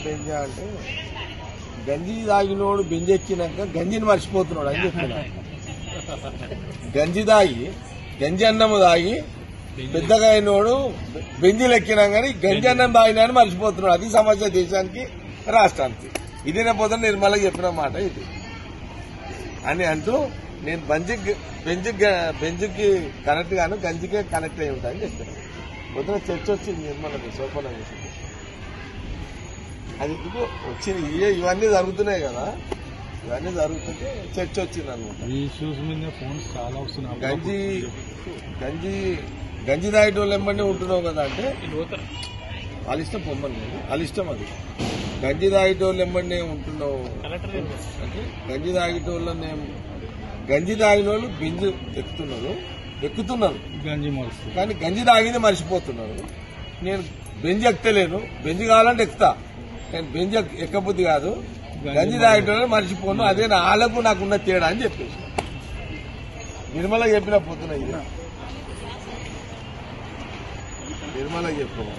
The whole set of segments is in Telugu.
బెంజ అంటే గంజి తాగినోడు బెంజెక్కినాక గంజిని మర్చిపోతున్నాడు అని చెప్తున్నా. గంజి అన్నము తాగి పెద్దగా అయినోడు బెంజీలు ఎక్కినా కానీ గంజి అన్నం తాగినా అని మర్చిపోతున్నాడు. అది సమస్య దేశానికి రాష్ట్రానికి. ఇదే పోతే నిర్మలకి చెప్పిన మాట ఇది అని అంటూ నేను బెంజ్కి కనెక్ట్ గాను గంజికే కనెక్ట్ అయి ఉంటాయని చెప్తున్నాను. పొద్దున చర్చ వచ్చింది నిర్మలకి సోపన చేసింది. అది ఎందుకు వచ్చింది ఇవన్నీ జరుగుతున్నాయి కదా, ఇవన్నీ జరుగుతుంటే చర్చ వచ్చింది అనమాట. గంజి తాగేటోళ్ళు ఎంబడి ఉంటున్నావు కదా అంటే వాళ్ళ ఇష్టం పొమ్మని, వాళ్ళ ఇష్టం అది. గంజి తాగేటోళ్ళు ఎంబడి ఉంటున్నావు అంటే గంజి తాగిన వాళ్ళు బెంజి ఎక్కుతున్నారు కానీ గంజి తాగింది మర్చిపోతున్నారు. నేను బెంజి ఎక్కలేను, బెంజి కావాలంటే ఎక్కుతా, కానీ బెంజి ఎక్కబుద్ధి కాదు. గంజి తాగేటోళ్ళు మర్చిపోను, అదే నాలకు నాకున్న తేడా అని చెప్పేసి నిర్మల చెప్పిన పొద్దున ఇది నిర్మల చెప్పిన.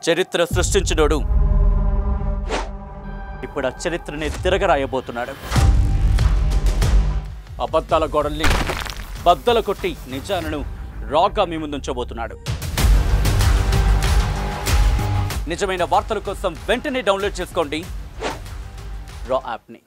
చరిత్ర సృష్టించినోడు ఇప్పుడు ఆ చరిత్రని తిరగరాయబోతున్నాడు. అబద్ధాల గోడల్ని బద్దలు కొట్టి నిజాలను రాగా మీ ముందుంచబోతున్నాడు. నిజమైన వార్తల కోసం వెంటనే డౌన్లోడ్ చేసుకోండి రా యాప్ని.